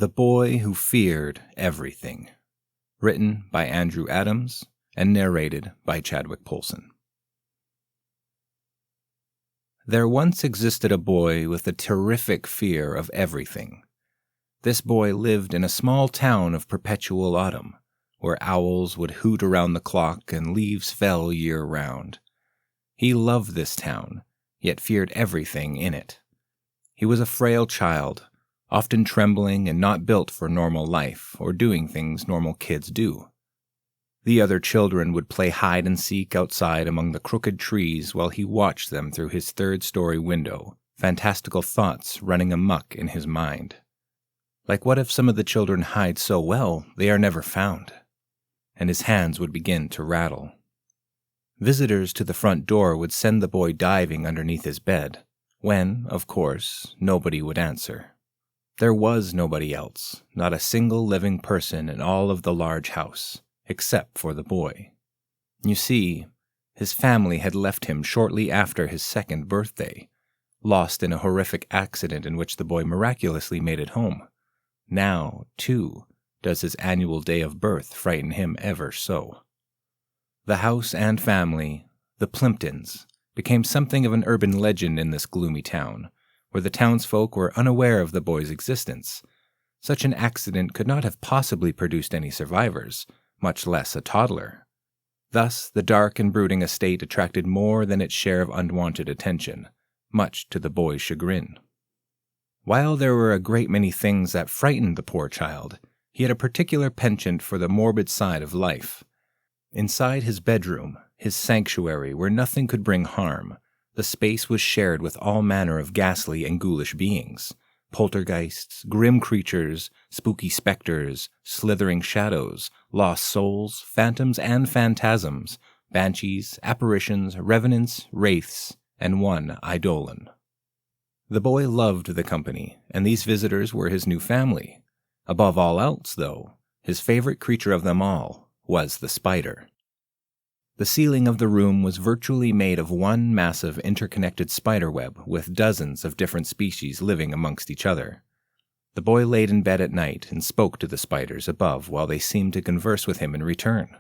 The Boy Who Feared Everything, written by Andrew Adams and narrated by Chadwick Polson. There once existed a boy with a terrific fear of everything. This boy lived in a small town of perpetual autumn, where owls would hoot around the clock and leaves fell year-round. He loved this town, yet feared everything in it. He was a frail child, often trembling and not built for normal life or doing things normal kids do. The other children would play hide-and-seek outside among the crooked trees while he watched them through his third-story window, fantastical thoughts running amok in his mind. Like, what if some of the children hide so well they are never found? And his hands would begin to rattle. Visitors to the front door would send the boy diving underneath his bed, when, of course, nobody would answer. There was nobody else, not a single living person in all of the large house, except for the boy. You see, his family had left him shortly after his second birthday, lost in a horrific accident in which the boy miraculously made it home. Now, too, does his annual day of birth frighten him ever so. The house and family, the Plimptons, became something of an urban legend in this gloomy town, where the townsfolk were unaware of the boy's existence. Such an accident could not have possibly produced any survivors, much less a toddler. Thus, the dark and brooding estate attracted more than its share of unwanted attention, much to the boy's chagrin. While there were a great many things that frightened the poor child, he had a particular penchant for the morbid side of life. Inside his bedroom, his sanctuary where nothing could bring harm, the space was shared with all manner of ghastly and ghoulish beings, poltergeists, grim creatures, spooky specters, slithering shadows, lost souls, phantoms and phantasms, banshees, apparitions, revenants, wraiths, and one eidolon. The boy loved the company, and these visitors were his new family. Above all else, though, his favorite creature of them all was the spider. The ceiling of the room was virtually made of one massive interconnected spiderweb with dozens of different species living amongst each other. The boy laid in bed at night and spoke to the spiders above while they seemed to converse with him in return.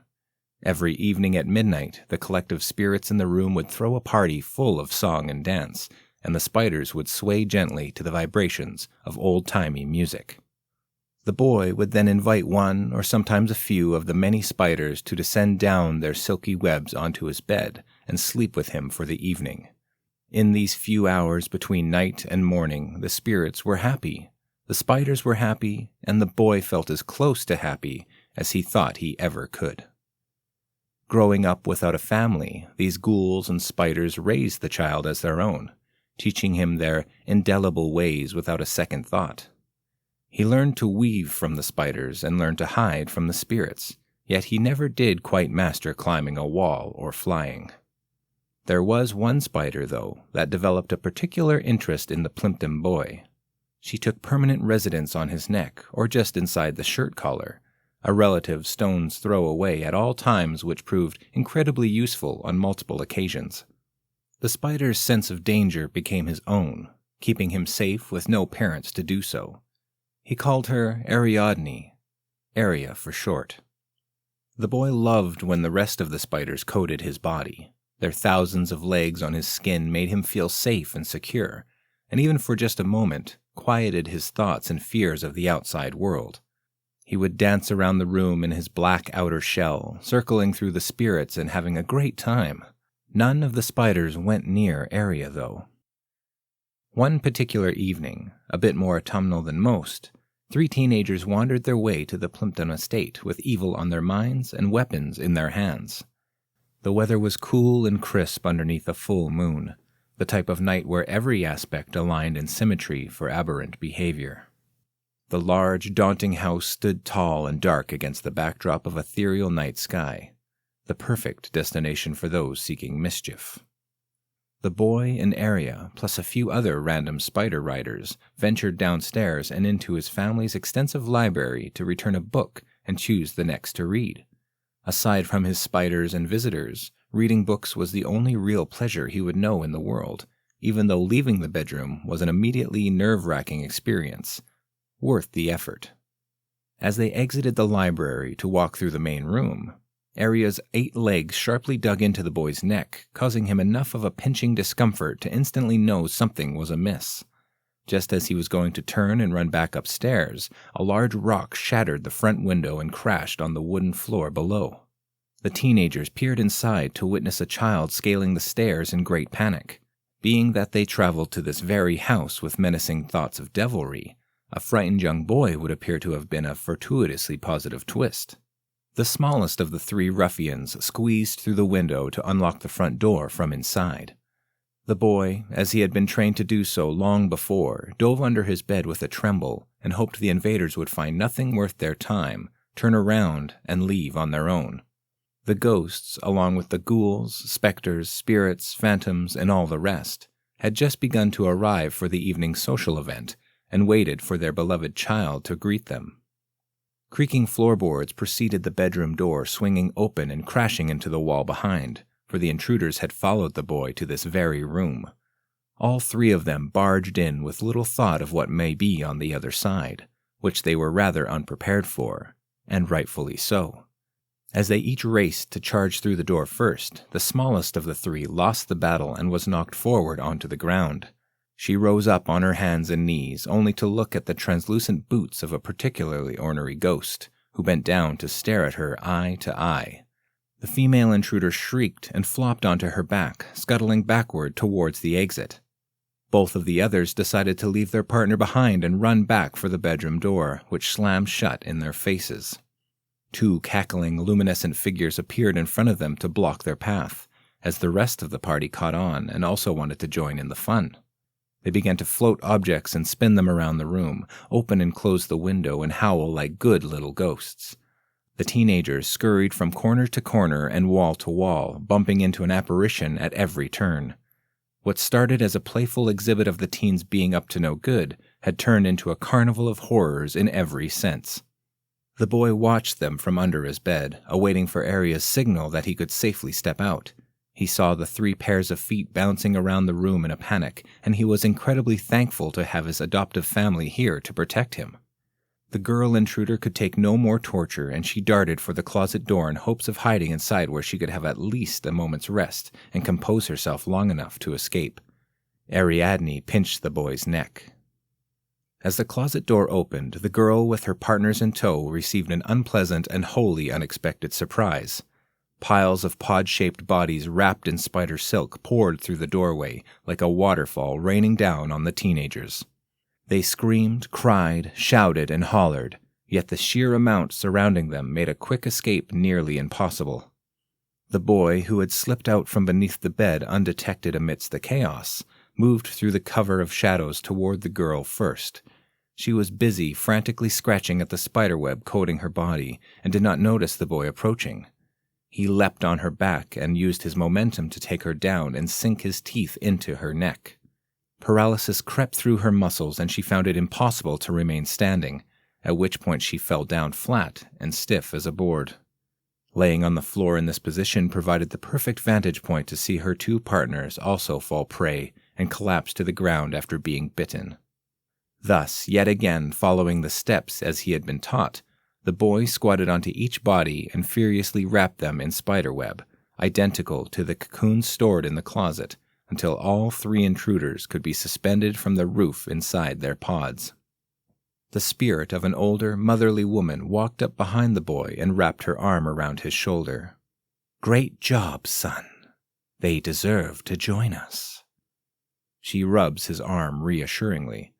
Every evening at midnight, the collective spirits in the room would throw a party full of song and dance, and the spiders would sway gently to the vibrations of old-timey music. The boy would then invite one or sometimes a few of the many spiders to descend down their silky webs onto his bed and sleep with him for the evening. In these few hours between night and morning, the spirits were happy, the spiders were happy, and the boy felt as close to happy as he thought he ever could. Growing up without a family, these ghouls and spiders raised the child as their own, teaching him their indelible ways without a second thought. He learned to weave from the spiders and learned to hide from the spirits, yet he never did quite master climbing a wall or flying. There was one spider, though, that developed a particular interest in the Plimpton boy. She took permanent residence on his neck or just inside the shirt collar, a relative stone's throw away at all times which proved incredibly useful on multiple occasions. The spider's sense of danger became his own, keeping him safe with no parents to do so. He called her Ariadne, Aria for short. The boy loved when the rest of the spiders coated his body. Their thousands of legs on his skin made him feel safe and secure, and even for just a moment, quieted his thoughts and fears of the outside world. He would dance around the room in his black outer shell, circling through the spirits and having a great time. None of the spiders went near Aria, though. One particular evening, a bit more autumnal than most, 3 teenagers wandered their way to the Plimpton estate with evil on their minds and weapons in their hands. The weather was cool and crisp underneath a full moon, the type of night where every aspect aligned in symmetry for aberrant behavior. The large, daunting house stood tall and dark against the backdrop of ethereal night sky, the perfect destination for those seeking mischief. The boy and Aria, plus a few other random spider riders, ventured downstairs and into his family's extensive library to return a book and choose the next to read. Aside from his spiders and visitors, reading books was the only real pleasure he would know in the world, even though leaving the bedroom was an immediately nerve-wracking experience. worth the effort. As they exited the library to walk through the main room, Arya's 8 legs sharply dug into the boy's neck, causing him enough of a pinching discomfort to instantly know something was amiss. Just as he was going to turn and run back upstairs, a large rock shattered the front window and crashed on the wooden floor below. The teenagers peered inside to witness a child scaling the stairs in great panic. Being that they traveled to this very house with menacing thoughts of devilry, a frightened young boy would appear to have been a fortuitously positive twist. The smallest of the 3 ruffians squeezed through the window to unlock the front door from inside. The boy, as he had been trained to do so long before, dove under his bed with a tremble and hoped the invaders would find nothing worth their time, turn around, and leave on their own. The ghosts, along with the ghouls, specters, spirits, phantoms, and all the rest, had just begun to arrive for the evening social event and waited for their beloved child to greet them. Creaking floorboards preceded the bedroom door swinging open and crashing into the wall behind, for the intruders had followed the boy to this very room. All 3 of them barged in with little thought of what may be on the other side, which they were rather unprepared for, and rightfully so. As they each raced to charge through the door first, the smallest of the 3 lost the battle and was knocked forward onto the ground. She rose up on her hands and knees, only to look at the translucent boots of a particularly ornery ghost, who bent down to stare at her eye to eye. The female intruder shrieked and flopped onto her back, scuttling backward towards the exit. Both of the others decided to leave their partner behind and run back for the bedroom door, which slammed shut in their faces. 2 cackling, luminescent figures appeared in front of them to block their path, as the rest of the party caught on and also wanted to join in the fun. They began to float objects and spin them around the room, open and close the window, and howl like good little ghosts. The teenagers scurried from corner to corner and wall to wall, bumping into an apparition at every turn. What started as a playful exhibit of the teens being up to no good had turned into a carnival of horrors in every sense. The boy watched them from under his bed, awaiting for Arya's signal that he could safely step out. He saw the 3 pairs of feet bouncing around the room in a panic, and he was incredibly thankful to have his adoptive family here to protect him. The girl intruder could take no more torture, and she darted for the closet door in hopes of hiding inside where she could have at least a moment's rest and compose herself long enough to escape. Ariadne pinched the boy's neck. As the closet door opened, the girl with her partners in tow received an unpleasant and wholly unexpected surprise. Piles of pod-shaped bodies wrapped in spider silk poured through the doorway like a waterfall raining down on the teenagers. They screamed, cried, shouted, and hollered, yet the sheer amount surrounding them made a quick escape nearly impossible. The boy, who had slipped out from beneath the bed undetected amidst the chaos, moved through the cover of shadows toward the girl first. She was busy frantically scratching at the spiderweb coating her body and did not notice the boy approaching. He leapt on her back and used his momentum to take her down and sink his teeth into her neck. Paralysis crept through her muscles and she found it impossible to remain standing, at which point she fell down flat and stiff as a board. Laying on the floor in this position provided the perfect vantage point to see her 2 partners also fall prey and collapse to the ground after being bitten. Thus, yet again following the steps as he had been taught, the boy squatted onto each body and furiously wrapped them in spiderweb, identical to the cocoons stored in the closet, until all 3 intruders could be suspended from the roof inside their pods. The spirit of an older, motherly woman walked up behind the boy and wrapped her arm around his shoulder. "Great job, son. They deserve to join us." She rubs his arm reassuringly.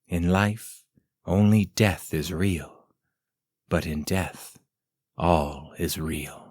"In life, only death is real, but in death, all is real."